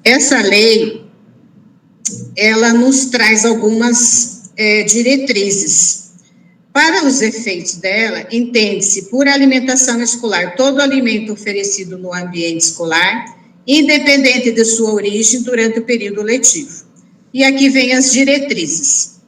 essa lei, ela nos traz algumas diretrizes. Para os efeitos dela, entende-se por alimentação escolar todo alimento oferecido no ambiente escolar, independente de sua origem durante o período letivo. E aqui vem as diretrizes.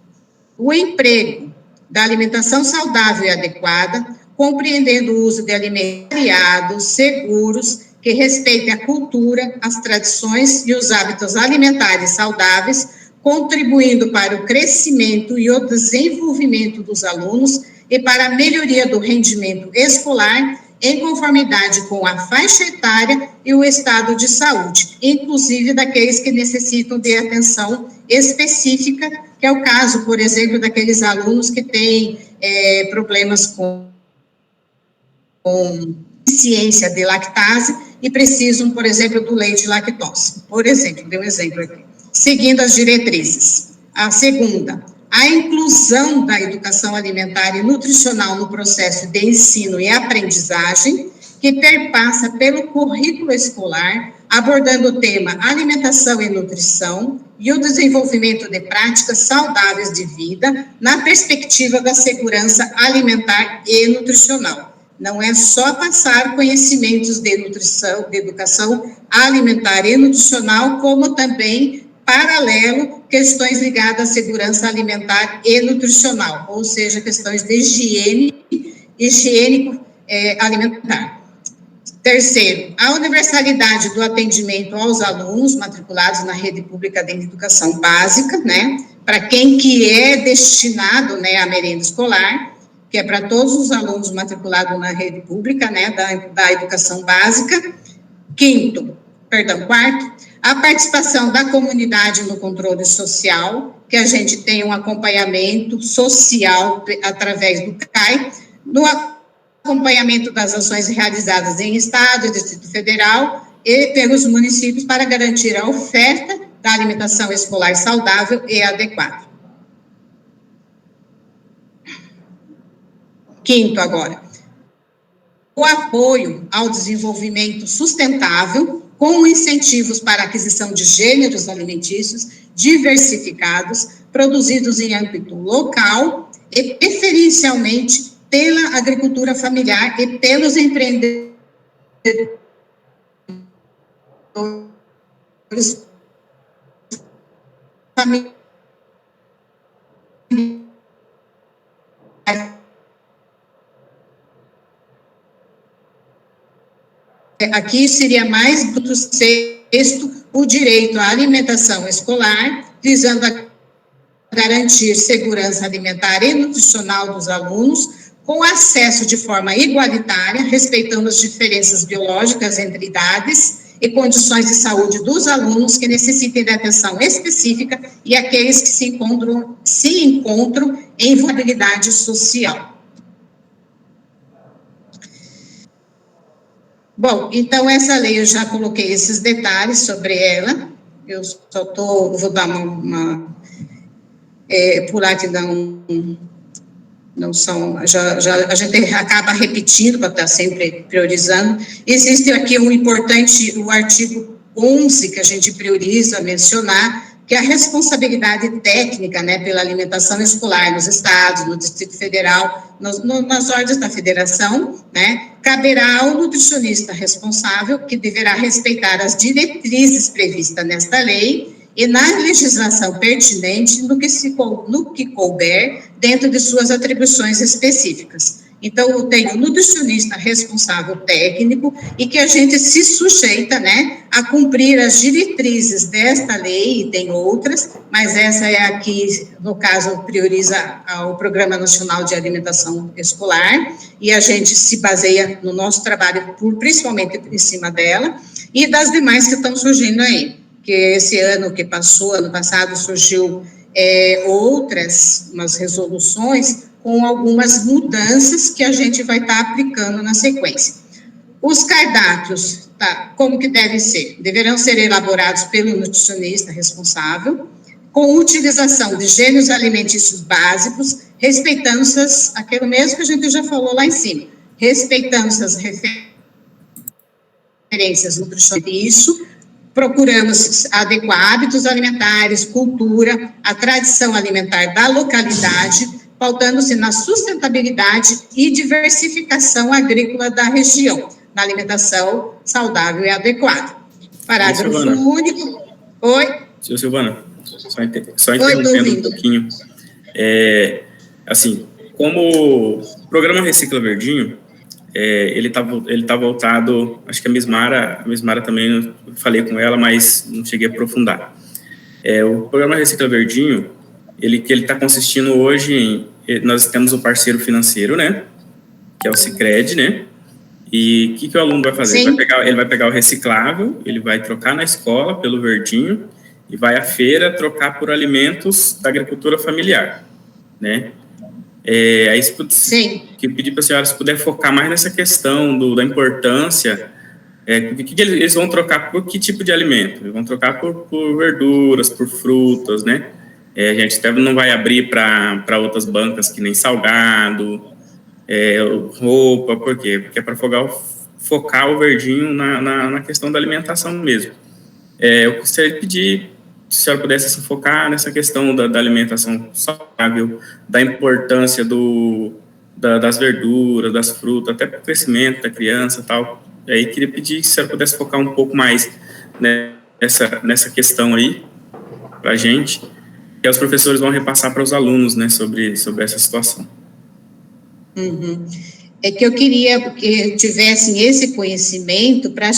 O emprego da alimentação saudável e adequada, compreendendo o uso de alimentos variados, seguros, que respeitem a cultura, as tradições e os hábitos alimentares saudáveis, contribuindo para o crescimento e o desenvolvimento dos alunos e para a melhoria do rendimento escolar, em conformidade com a faixa etária e o estado de saúde, inclusive daqueles que necessitam de atenção específica, que é o caso, por exemplo, daqueles alunos que têm problemas com deficiência de lactase e precisam, por exemplo, do leite lactose. Por exemplo, dei um exemplo aqui. Seguindo as diretrizes. A segunda, a inclusão da educação alimentar e nutricional no processo de ensino e aprendizagem, que perpassa pelo currículo escolar, abordando o tema alimentação e nutrição e o desenvolvimento de práticas saudáveis de vida na perspectiva da segurança alimentar e nutricional. Não é só passar conhecimentos de nutrição, de educação alimentar e nutricional, como também, paralelo, questões ligadas à segurança alimentar e nutricional, ou seja, questões de higiênico alimentar. Terceiro, a universalidade do atendimento aos alunos matriculados na rede pública de educação básica, né, para quem que é destinado, né, à merenda escolar, que é para todos os alunos matriculados na rede pública, né, da educação básica. Quarto, a participação da comunidade no controle social, que a gente tem um acompanhamento social através do CAI, no acompanhamento das ações realizadas em Estado e Distrito Federal e pelos municípios para garantir a oferta da alimentação escolar saudável e adequada. Quinto, agora, o apoio ao desenvolvimento sustentável, com incentivos para a aquisição de gêneros alimentícios diversificados, produzidos em âmbito local e preferencialmente pela agricultura familiar e pelos empreendedores familiares. Aqui seria mais do sexto, o direito à alimentação escolar, visando a garantir segurança alimentar e nutricional dos alunos, com acesso de forma igualitária, respeitando as diferenças biológicas entre idades e condições de saúde dos alunos que necessitem de atenção específica e aqueles que se encontram em vulnerabilidade social. Bom, então essa lei eu já coloquei esses detalhes sobre ela, eu só vou dar pular que não são, a gente acaba repetindo para estar sempre priorizando. Existe aqui o artigo 11 que a gente prioriza mencionar, que é a responsabilidade técnica, né, pela alimentação escolar nos estados, no Distrito Federal, nas ordens da federação, né, caberá ao nutricionista responsável, que deverá respeitar as diretrizes previstas nesta lei e na legislação pertinente no que couber dentro de suas atribuições específicas. Então, eu tenho nutricionista responsável técnico e que a gente se sujeita, né, a cumprir as diretrizes desta lei, e tem outras, mas essa é a que, no caso, prioriza o Programa Nacional de Alimentação Escolar, e a gente se baseia no nosso trabalho, principalmente em cima dela, e das demais que estão surgindo aí, que esse ano que passou, ano passado, surgiu umas resoluções com algumas mudanças que a gente vai estar aplicando na sequência. Os cardápios, como que devem ser? Deverão ser elaborados pelo nutricionista responsável, com utilização de gêneros alimentícios básicos, respeitando-se aquilo mesmo que a gente já falou lá em cima, respeitando-se as referências nutricionais, procuramos adequar hábitos alimentares, cultura, a tradição alimentar da localidade, pautando-se na sustentabilidade e diversificação agrícola da região, na alimentação saudável e adequada. Parágrafo único. Oi? Senhor Silvana, só interrompendo um pouquinho. Assim, como o programa Recicla Verdinho, ele tá voltado, acho que a Miss Mara também, eu falei com ela, mas não cheguei a aprofundar. O programa Recicla Verdinho, ele está consistindo hoje nós temos o parceiro financeiro, né, que é o Sicredi, né, e o que o aluno vai fazer? Ele vai pegar o reciclável, ele vai trocar na escola pelo verdinho e vai à feira trocar por alimentos da agricultura familiar, né. Aí que eu pedi para a senhora se puder focar mais nessa questão da importância, que eles vão trocar por que tipo de alimento? Eles vão trocar por verduras, por frutas, né? A gente até não vai abrir para outras bancas que nem salgado, roupa, por quê? Porque é para focar o verdinho na questão da alimentação mesmo. Eu gostaria de pedir se a senhora pudesse se focar nessa questão da alimentação saudável, da importância das verduras, das frutas, até para o crescimento da criança e tal. E aí queria pedir se a senhora pudesse focar um pouco mais, né, nessa questão aí para a gente, que os professores vão repassar para os alunos, né, sobre essa situação. Uhum. É que eu queria que tivessem esse conhecimento para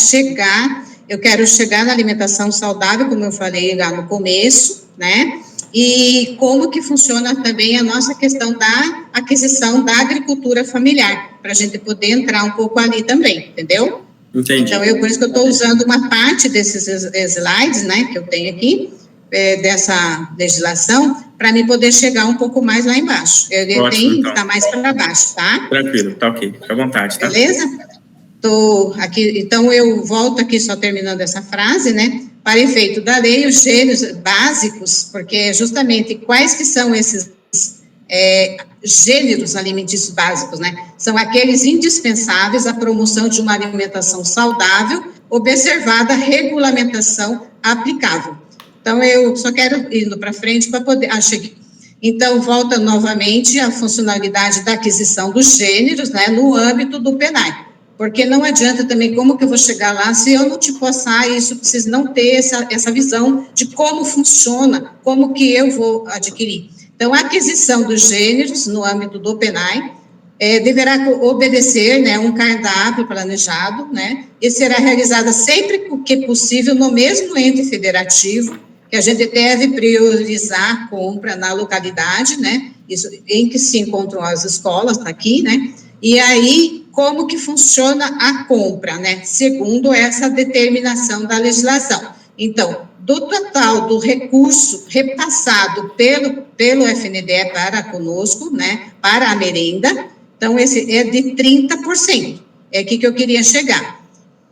eu quero chegar na alimentação saudável, como eu falei lá no começo, né, e como que funciona também a nossa questão da aquisição da agricultura familiar, para a gente poder entrar um pouco ali também, entendeu? Entendi. Então, por isso que eu estou usando uma parte desses slides, né, que eu tenho aqui, dessa legislação, para me poder chegar um pouco mais lá embaixo. Eu tenho que estar mais para baixo, tá? Tranquilo, tá ok, fica à vontade, tá? Beleza? Estou aqui, então eu volto aqui só terminando essa frase, né? Para efeito da lei, os gêneros básicos, porque justamente quais que são esses gêneros alimentícios básicos, né? São aqueles indispensáveis à promoção de uma alimentação saudável, observada a regulamentação aplicável. Então, eu só quero ir para frente para poder... cheguei. Então, volta novamente a funcionalidade da aquisição dos gêneros, né, no âmbito do PNAE. Porque não adianta também, como que eu vou chegar lá, se eu não te passar isso, preciso não ter essa visão de como funciona, como que eu vou adquirir. Então, a aquisição dos gêneros no âmbito do PNAE deverá obedecer, né, um cardápio planejado, né, e será realizada sempre que possível no mesmo ente federativo, que a gente deve priorizar a compra na localidade, né, isso, em que se encontram as escolas, tá aqui, né, e aí, como que funciona a compra, né, segundo essa determinação da legislação. Então, do total do recurso repassado pelo FNDE para conosco, né, para a merenda, então, esse é de 30%, é aqui que eu queria chegar.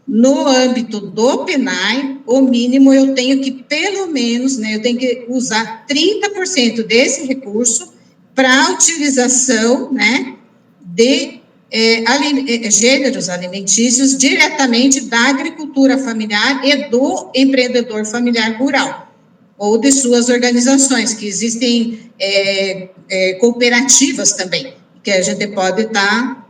No âmbito do PNAE, o mínimo eu tenho que, pelo menos, né, eu tenho que usar 30% desse recurso para a utilização, né, de gêneros alimentícios diretamente da agricultura familiar e do empreendedor familiar rural, ou de suas organizações, que existem cooperativas também, que a gente pode estar...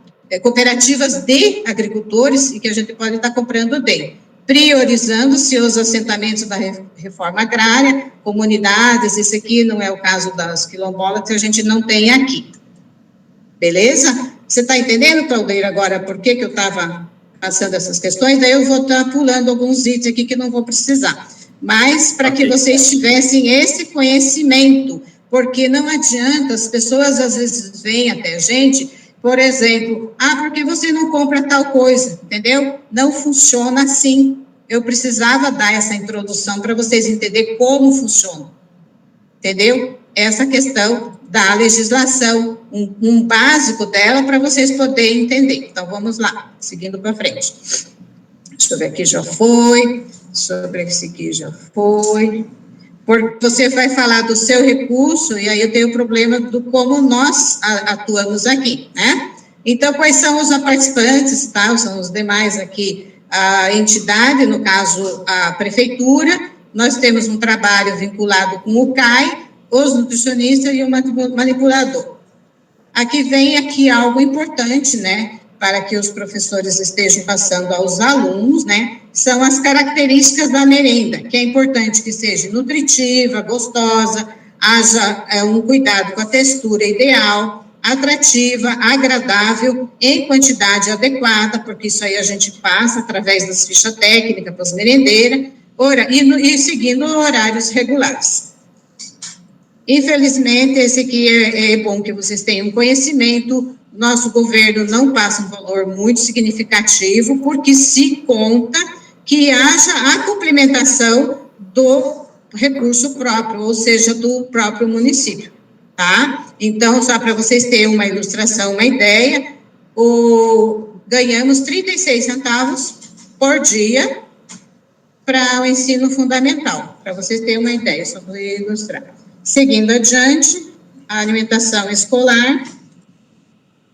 cooperativas de agricultores e que a gente pode estar comprando dele, priorizando-se os assentamentos da reforma agrária, comunidades, esse aqui não é o caso das quilombolas, que a gente não tem aqui. Beleza? Você está entendendo, Claudeira, agora por que eu estava passando essas questões? Daí eu vou estar pulando alguns itens aqui que não vou precisar. Mas para que vocês tivessem esse conhecimento, porque não adianta, as pessoas às vezes vêm até a gente... Por exemplo, porque você não compra tal coisa, entendeu? Não funciona assim. Eu precisava dar essa introdução para vocês entenderem como funciona, entendeu? Essa questão da legislação, um básico dela para vocês poderem entender. Então, vamos lá, seguindo para frente. Deixa eu ver aqui, já foi. Sobre esse aqui já foi. Porque você vai falar do seu recurso, e aí eu tenho o problema do como nós atuamos aqui, né? Então, quais são os participantes, tá? São os demais aqui a entidade, no caso, a prefeitura, nós temos um trabalho vinculado com o CAI, os nutricionistas e o manipulador. Aqui vem algo importante, né, para que os professores estejam passando aos alunos, né, são as características da merenda, que é importante que seja nutritiva, gostosa, haja um cuidado com a textura ideal, atrativa, agradável, em quantidade adequada, porque isso aí a gente passa através das fichas técnicas para as merendeiras, e seguindo horários regulares. Infelizmente, esse aqui é bom que vocês tenham conhecimento, nosso governo não passa um valor muito significativo, porque se conta que haja a complementação do recurso próprio, ou seja, do próprio município, tá? Então, só para vocês terem uma ilustração, uma ideia, ganhamos 36 centavos por dia para o ensino fundamental, para vocês terem uma ideia, só vou ilustrar. Seguindo adiante, a alimentação escolar,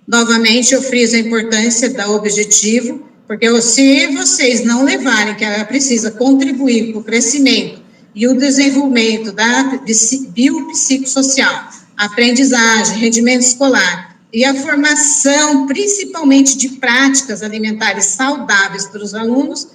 novamente eu friso a importância do objetivo, porque se vocês não levarem que ela precisa contribuir para o crescimento e o desenvolvimento da biopsicossocial, aprendizagem, rendimento escolar e a formação, principalmente de práticas alimentares saudáveis para os alunos,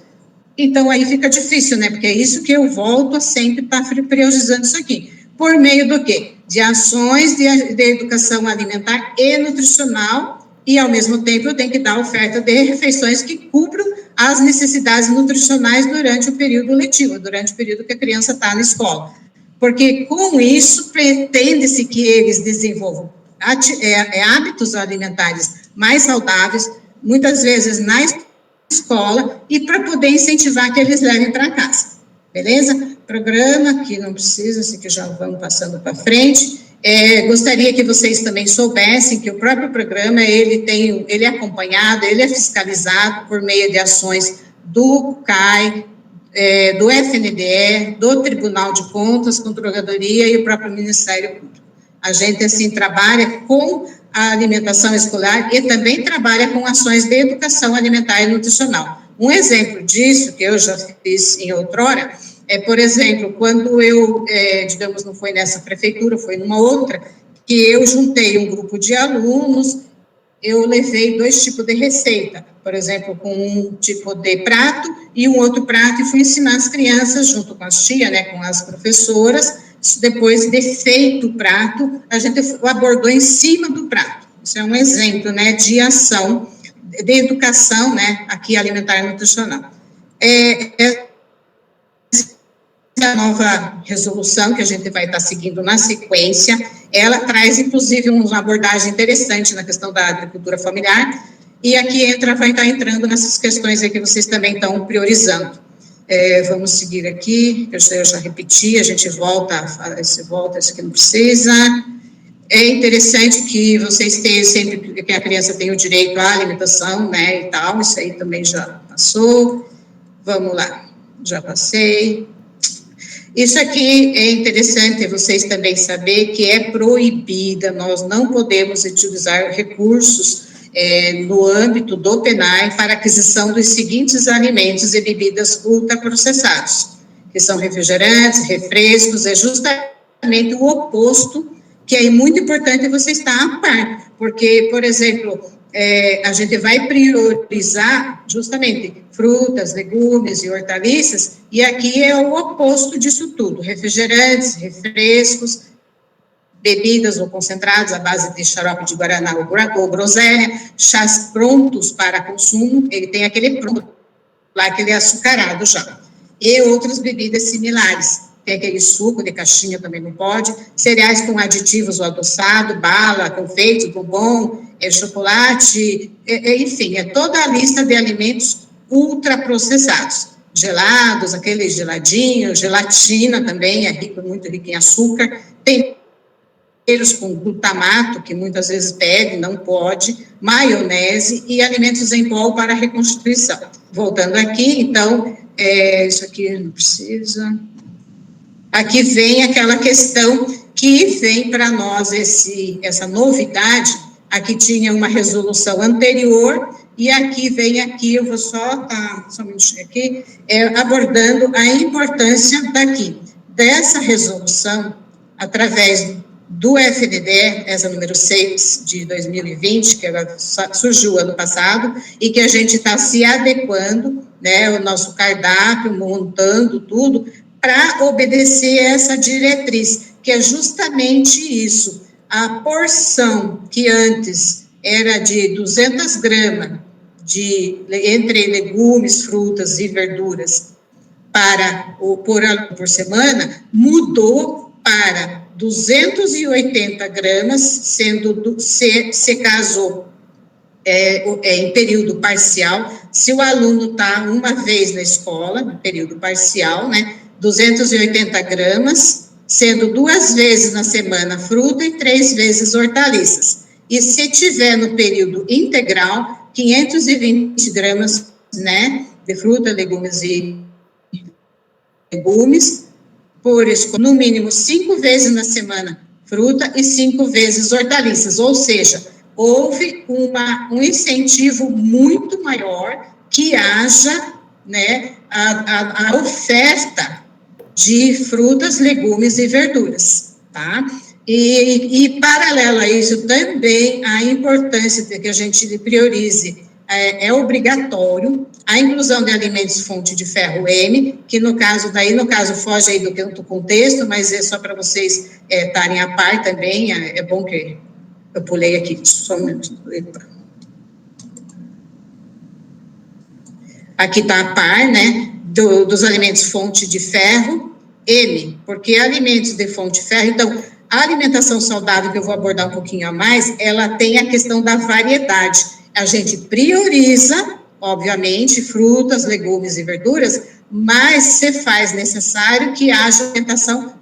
então aí fica difícil, né? Porque é isso que eu volto a sempre estar priorizando isso aqui. Por meio do quê? De ações de educação alimentar e nutricional, e ao mesmo tempo eu tenho que dar oferta de refeições que cubram as necessidades nutricionais durante o período letivo, durante o período que a criança está na escola. Porque com isso pretende-se que eles desenvolvam hábitos alimentares mais saudáveis, muitas vezes na escola, e para poder incentivar que eles levem para casa. Beleza? Programa, que não precisa, assim que já vamos passando para frente. Gostaria que vocês também soubessem que o próprio programa, ele é acompanhado, ele é fiscalizado por meio de ações do CAI, do FNDE, do Tribunal de Contas, Controladoria e o próprio Ministério Público. A gente, assim, trabalha com a alimentação escolar e também trabalha com ações de educação alimentar e nutricional. Um exemplo disso, que eu já fiz em outrora, por exemplo, quando eu, digamos, não foi nessa prefeitura, foi numa outra, que eu juntei um grupo de alunos, eu levei 2 tipos de receita, por exemplo, com um tipo de prato e um outro prato, e fui ensinar as crianças, junto com as tias, né, com as professoras, depois de feito o prato, a gente abordou em cima do prato. Isso é um exemplo, né, de ação, de educação, né, aqui alimentar e nutricional. A nova resolução que a gente vai estar seguindo na sequência, ela traz, inclusive, uma abordagem interessante na questão da agricultura familiar, e aqui vai estar entrando nessas questões aí que vocês também estão priorizando. Vamos seguir aqui, eu já repeti, a gente volta, esse aqui não precisa. É interessante que vocês tenham sempre, que a criança tem o direito à alimentação, né, e tal, isso aí também já passou. Vamos lá, já passei. Isso aqui é interessante vocês também saber que é proibida, nós não podemos utilizar recursos no âmbito do PNAE para aquisição dos seguintes alimentos e bebidas ultraprocessados, que são refrigerantes, refrescos, é justamente o oposto, que é muito importante você estar a par, porque, por exemplo, a gente vai priorizar justamente frutas, legumes e hortaliças, e aqui é o oposto disso tudo, refrigerantes, refrescos, bebidas ou concentrados à base de xarope de guaraná ou groselha, chás prontos para consumo, ele tem aquele pronto, lá aquele açucarado já, e outras bebidas similares, tem aquele suco de caixinha, também não pode, cereais com aditivos ou adoçado, bala, confeito, bombom, chocolate, enfim, é toda a lista de alimentos ultraprocessados, gelados, aquele geladinho, gelatina também, muito rico em açúcar, temperos com glutamato, que muitas vezes pede, não pode, maionese e alimentos em pó para reconstituição. Voltando aqui, então, isso aqui não precisa. Aqui vem aquela questão que vem para nós essa novidade. Aqui tinha uma resolução anterior E aqui eu vou só um minutinho aqui, abordando a importância dessa resolução, através do FNDE, essa número 6 de 2020, que ela surgiu ano passado, e que a gente está se adequando, né, o nosso cardápio, montando tudo, para obedecer essa diretriz, que é justamente isso, a porção que antes era de 200 gramas entre legumes, frutas e verduras por semana, mudou para 280 gramas, sendo se caso em período parcial, se o aluno está uma vez na escola, no período parcial, né, 280 gramas, sendo 2 vezes na semana fruta e 3 vezes hortaliças. E se tiver no período integral, 520 gramas, né, de fruta, legumes e legumes, no mínimo 5 vezes na semana fruta e 5 vezes hortaliças, ou seja, houve um incentivo muito maior que haja, né, a oferta de frutas, legumes e verduras, tá? E paralelo a isso, também a importância de que a gente priorize, é obrigatório, a inclusão de alimentos fonte de ferro M, que no caso foge aí do contexto, mas é só para vocês estarem a par também, é bom que eu pulei aqui, só um minuto. Aqui está a par, né, dos alimentos fonte de ferro M, porque alimentos de fonte de ferro, então, a alimentação saudável, que eu vou abordar um pouquinho a mais, ela tem a questão da variedade. A gente prioriza, obviamente, frutas, legumes e verduras, mas se faz necessário que haja alimentação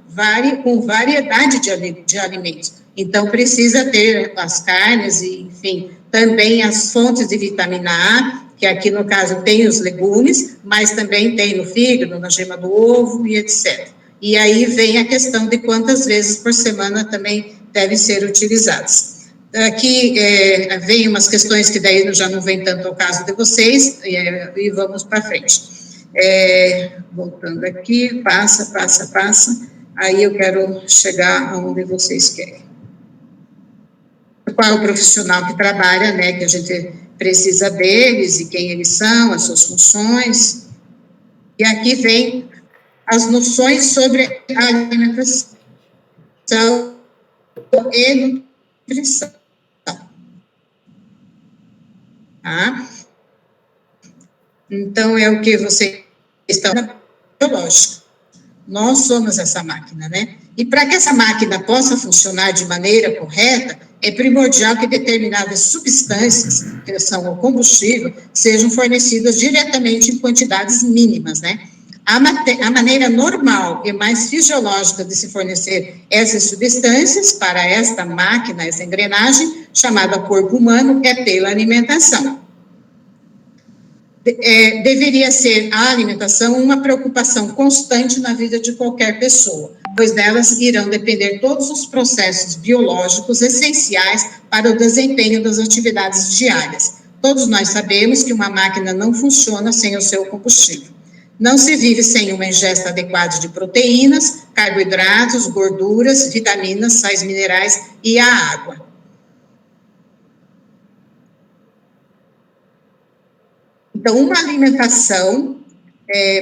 com variedade de alimentos. Então, precisa ter as carnes e, enfim, também as fontes de vitamina A, que aqui, no caso, tem os legumes, mas também tem no fígado, na gema do ovo e etc. E aí vem a questão de quantas vezes por semana também devem ser utilizadas. Aqui vem umas questões que daí já não vem tanto ao caso de vocês, e vamos para frente. Voltando aqui, passa, aí eu quero chegar aonde vocês querem. Qual é o profissional que trabalha, né, que a gente precisa deles e quem eles são, as suas funções. E aqui vem as noções sobre alimentação e nutrição. Tá? Então, é o que vocês estão na biológica. Nós somos essa máquina, né? E para que essa máquina possa funcionar de maneira correta, é primordial que determinadas substâncias, que são o combustível, sejam fornecidas diretamente em quantidades mínimas, né? A maneira normal e mais fisiológica de se fornecer essas substâncias para esta máquina, essa engrenagem, chamada corpo humano, é pela alimentação. Deveria ser a alimentação uma preocupação constante na vida de qualquer pessoa, pois delas irão depender todos os processos biológicos essenciais para o desempenho das atividades diárias. Todos nós sabemos que uma máquina não funciona sem o seu combustível. Não se vive sem uma ingesta adequada de proteínas, carboidratos, gorduras, vitaminas, sais minerais e a água. Então, uma alimentação,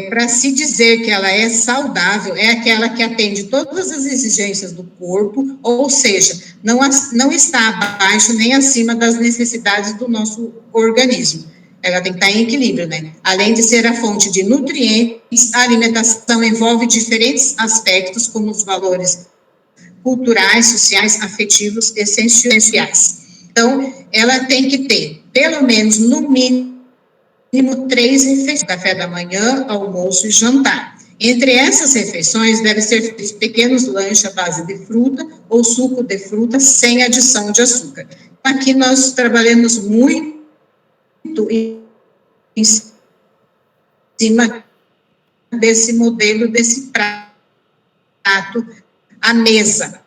para se dizer que ela é saudável, é aquela que atende todas as exigências do corpo, ou seja, não está abaixo nem acima das necessidades do nosso organismo. Ela tem que estar em equilíbrio, né? Além de ser a fonte de nutrientes, a alimentação envolve diferentes aspectos, como os valores culturais, sociais, afetivos, essenciais. Então, ela tem que ter, pelo menos, no mínimo, 3 refeições, café da manhã, almoço e jantar. Entre essas refeições, devem ser feitos pequenos lanches à base de fruta ou suco de fruta sem adição de açúcar. Aqui nós trabalhamos muito em cima desse modelo, desse prato à mesa.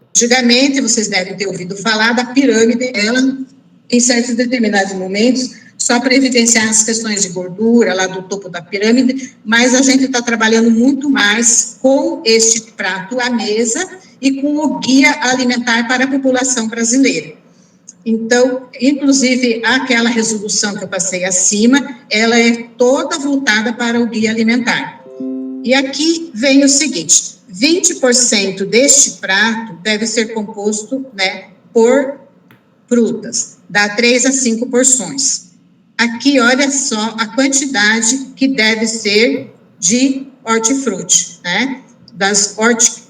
Antigamente, vocês devem ter ouvido falar da pirâmide, ela em certos determinados momentos, só para evidenciar as questões de gordura lá do topo da pirâmide, mas a gente está trabalhando muito mais com este prato à mesa e com o guia alimentar para a população brasileira. Então, inclusive, aquela resolução que eu passei acima, ela é toda voltada para o guia alimentar. E aqui vem o seguinte, 20% deste prato deve ser composto, né, por frutas, dá 3 a 5 porções. Aqui, olha só a quantidade que deve ser de hortifruti, né, das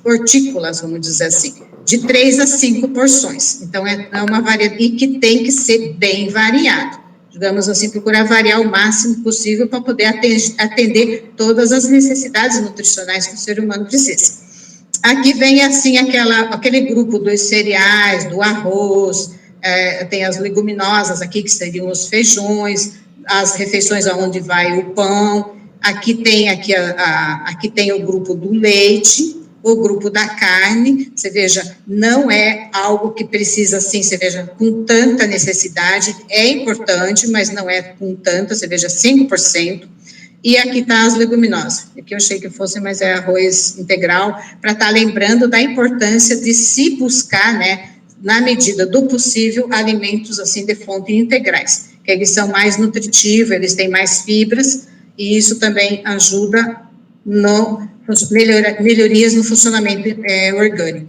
hortícolas, vamos dizer assim, de 3 a 5 porções. Então, é uma variedade, e que tem que ser bem variado. Digamos assim, procurar variar o máximo possível para poder atender todas as necessidades nutricionais que o ser humano precisa. Aqui vem, assim, aquele grupo dos cereais, do arroz, tem as leguminosas aqui, que seriam os feijões, as refeições aonde vai o pão. Aqui tem o grupo do leite, o grupo da carne. Você veja, não é algo que precisa, assim, você veja, com tanta necessidade, é importante, mas não é com tanta, você veja, 5%. E aqui está as leguminosas, aqui eu achei que fosse, mas é arroz integral, para estar lembrando da importância de se buscar, né, na medida do possível, alimentos, assim, de fonte integrais, que eles são mais nutritivos, eles têm mais fibras, e isso também ajuda melhorias no funcionamento orgânico.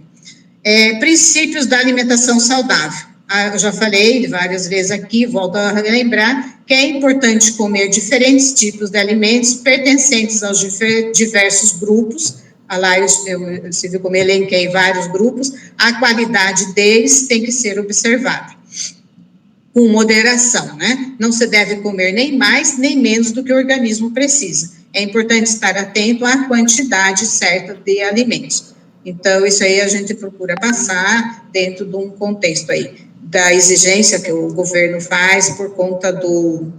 Princípios da alimentação saudável. Eu já falei várias vezes aqui, volto a lembrar, que é importante comer diferentes tipos de alimentos pertencentes aos diversos grupos. Lá você viu como eu elenquei vários grupos, a qualidade deles tem que ser observada. Com moderação, né? Não se deve comer nem mais, nem menos do que o organismo precisa. É importante estar atento à quantidade certa de alimentos. Então, isso aí a gente procura passar dentro de um contexto aí, da exigência que o governo faz por conta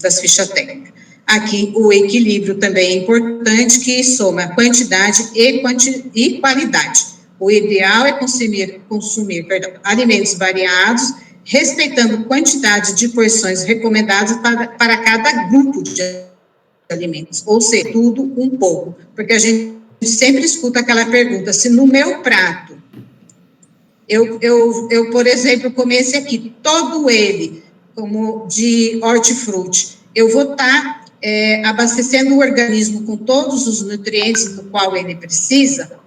das fichas técnicas. Aqui, o equilíbrio também é importante, que soma quantidade e qualidade. O ideal é consumir alimentos variados, respeitando quantidade de porções recomendadas para cada grupo de alimentos, ou seja, tudo um pouco, porque a gente sempre escuta aquela pergunta, se no meu prato, eu por exemplo, comesse aqui, todo ele, como de hortifruti, eu vou estar abastecendo o organismo com todos os nutrientes do qual ele precisa?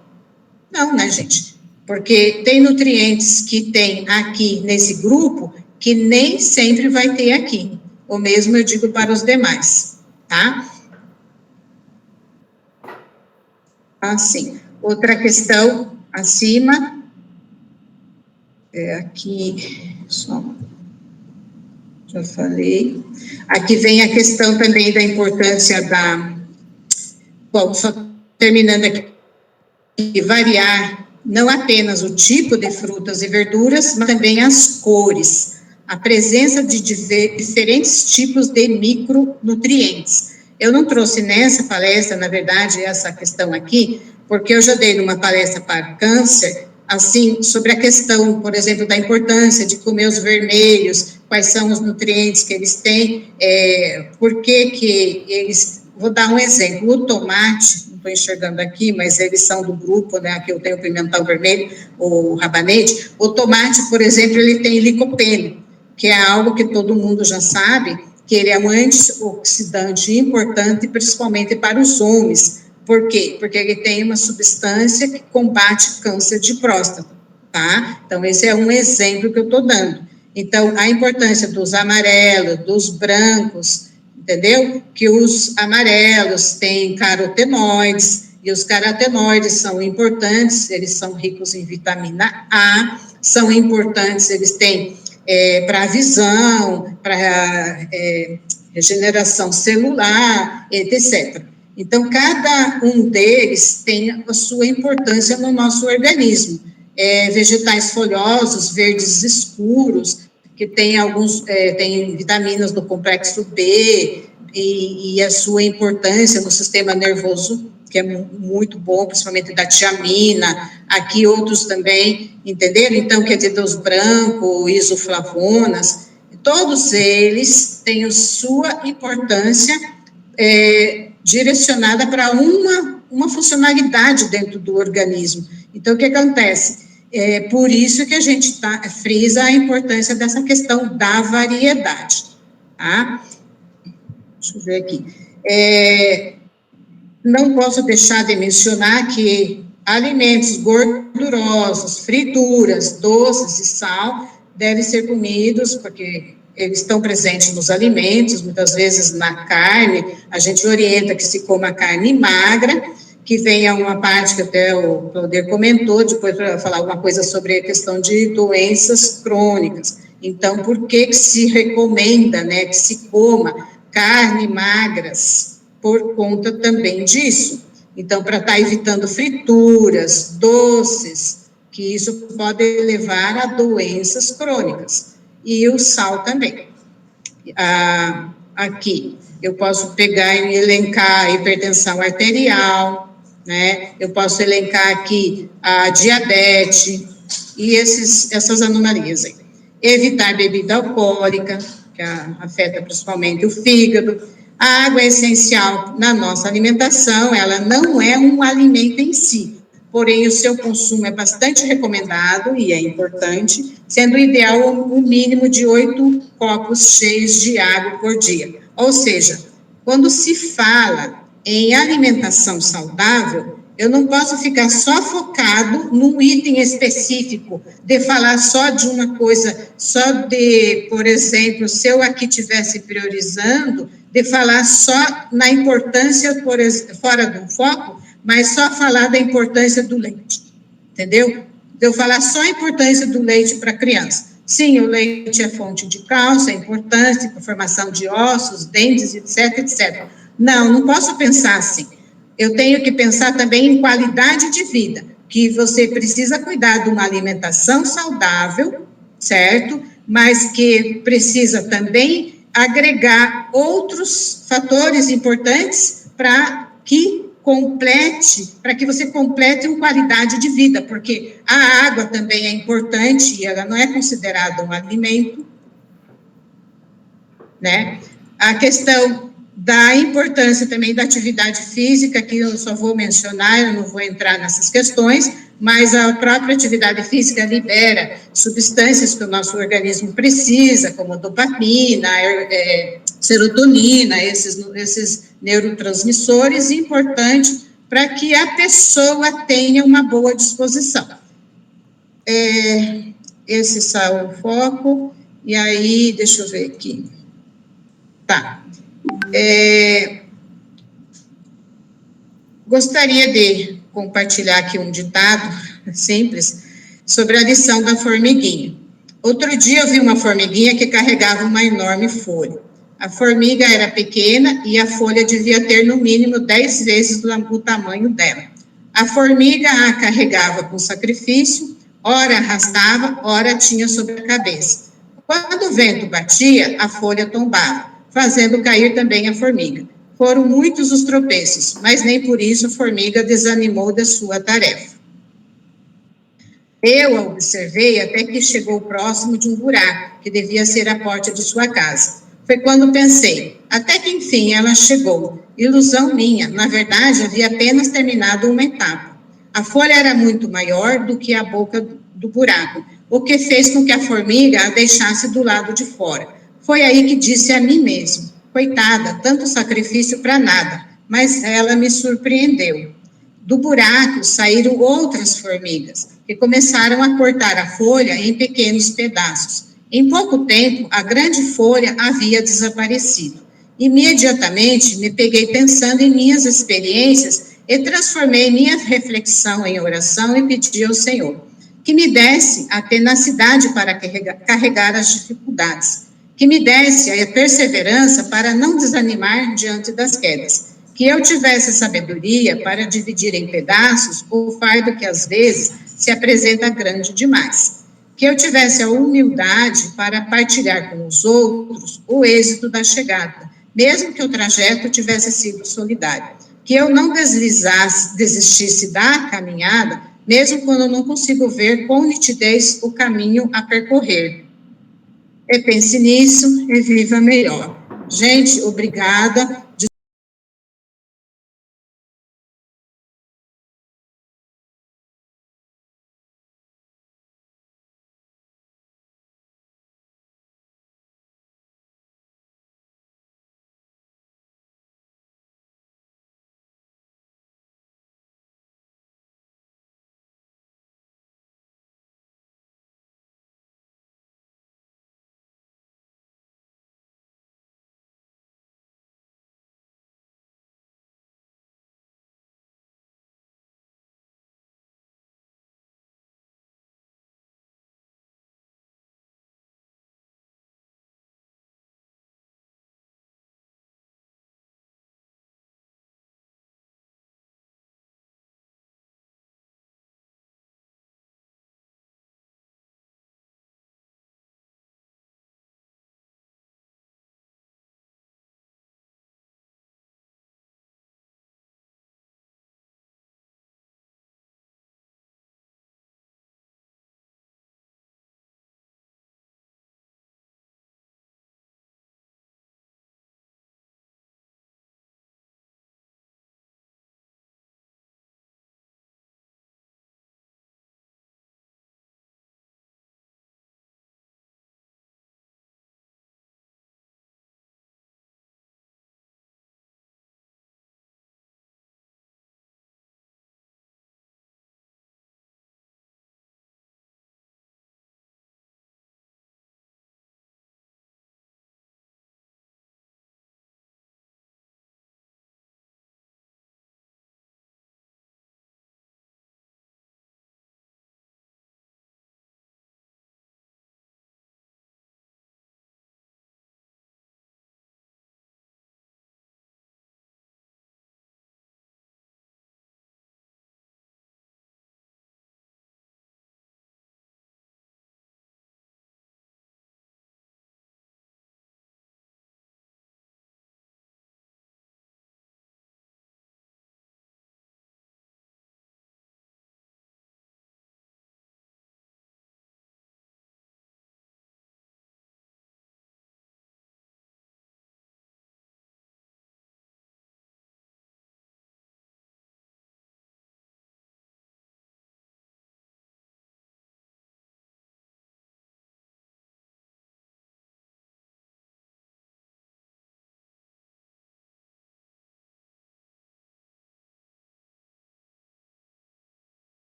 Não, né, gente? Porque tem nutrientes que tem aqui nesse grupo que nem sempre vai ter aqui. O mesmo eu digo para os demais, tá? Assim, outra questão acima, aqui, só, já falei. Aqui vem a questão também da importância bom, só terminando aqui, variar não apenas o tipo de frutas e verduras, mas também as cores, a presença de diferentes tipos de micronutrientes. Eu não trouxe nessa palestra, na verdade, essa questão aqui, porque eu já dei numa palestra para câncer, assim, sobre a questão, por exemplo, da importância de comer os vermelhos, quais são os nutrientes que eles têm, por que eles... Vou dar um exemplo, o tomate, não estou enxergando aqui, mas eles são do grupo, né, aqui eu tenho o pimentão vermelho, o rabanete. O tomate, por exemplo, ele tem licopeno, que é algo que todo mundo já sabe, que ele é um antioxidante importante, principalmente para os homens. Por quê? Porque ele tem uma substância que combate câncer de próstata, tá? Então, esse é um exemplo que eu estou dando. Então, a importância dos amarelos, dos brancos, entendeu? Que os amarelos têm carotenoides, e os carotenoides são importantes, eles são ricos em vitamina A, são importantes, eles têm para a visão, para regeneração celular, etc. Então, cada um deles tem a sua importância no nosso organismo. Vegetais folhosos, verdes escuros, que tem tem vitaminas do complexo B, e a sua importância no sistema nervoso, que é muito bom, principalmente da tiamina, aqui outros também, entenderam? Então, quer dizer, dos brancos, isoflavonas, todos eles têm a sua importância direcionada para uma funcionalidade dentro do organismo. Então, o que acontece? Por isso que a gente frisa a importância dessa questão da variedade, tá? Deixa eu ver aqui. Não posso deixar de mencionar que alimentos gordurosos, frituras, doces e sal devem ser comidos, porque eles estão presentes nos alimentos, muitas vezes na carne, a gente orienta que se coma carne magra, que venha uma parte que até o Claudir comentou, depois para falar alguma coisa sobre a questão de doenças crônicas. Então, por que se recomenda, né, que se coma carne magras? Por conta também disso. Então, para estar evitando frituras, doces, que isso pode levar a doenças crônicas. E o sal também. Aqui, eu posso pegar e elencar a hipertensão arterial, né? Eu posso elencar aqui a diabetes e essas anomalias aí. Evitar bebida alcoólica, que afeta principalmente o fígado. A água é essencial na nossa alimentação, ela não é um alimento em si, porém o seu consumo é bastante recomendado e é importante, sendo ideal um mínimo de 8 copos cheios de água por dia. Ou seja, quando se fala em alimentação saudável, eu não posso ficar só focado num item específico, de falar só de uma coisa, só de, por exemplo, se eu aqui estivesse priorizando, de falar só na importância, fora do foco, mas só falar da importância do leite, entendeu? De eu falar só a importância do leite para a criança. Sim, o leite é fonte de cálcio, é importante para a formação de ossos, dentes, etc, etc. Não posso pensar assim. Eu tenho que pensar também em qualidade de vida, que você precisa cuidar de uma alimentação saudável, certo? Mas que precisa também agregar outros fatores importantes para que você complete uma qualidade de vida, porque a água também é importante e ela não é considerada um alimento, né? A questão da importância também da atividade física, que eu só vou mencionar, eu não vou entrar nessas questões, mas a própria atividade física libera substâncias que o nosso organismo precisa, como dopamina, serotonina, esses neurotransmissores, importantes para que a pessoa tenha uma boa disposição. Esse é o foco, e aí, deixa eu ver aqui. Tá. Gostaria de compartilhar aqui um ditado simples sobre a lição da formiguinha. Outro dia eu vi uma formiguinha que carregava uma enorme folha. A formiga era pequena e a folha devia ter no mínimo 10 vezes o tamanho dela. A formiga a carregava com sacrifício, ora arrastava, ora tinha sobre a cabeça. Quando o vento batia, a folha tombava, fazendo cair também a formiga. Foram muitos os tropeços, mas nem por isso a formiga desanimou da sua tarefa. Eu a observei até que chegou próximo de um buraco, que devia ser a porta de sua casa. Foi quando pensei, até que enfim ela chegou. Ilusão minha, na verdade havia apenas terminado uma etapa. A folha era muito maior do que a boca do buraco, o que fez com que a formiga a deixasse do lado de fora. Foi aí que disse a mim mesmo, coitada, tanto sacrifício para nada, mas ela me surpreendeu. Do buraco saíram outras formigas, que começaram a cortar a folha em pequenos pedaços. Em pouco tempo, a grande folha havia desaparecido. Imediatamente, me peguei pensando em minhas experiências e transformei minha reflexão em oração e pedi ao Senhor que me desse a tenacidade para carregar as dificuldades, que me desse a perseverança para não desanimar diante das quedas, que eu tivesse sabedoria para dividir em pedaços o fardo que às vezes se apresenta grande demais, que eu tivesse a humildade para partilhar com os outros o êxito da chegada, mesmo que o trajeto tivesse sido solidário, que eu não desistisse da caminhada, mesmo quando eu não consigo ver com nitidez o caminho a percorrer. pense nisso e viva melhor. Gente, obrigada.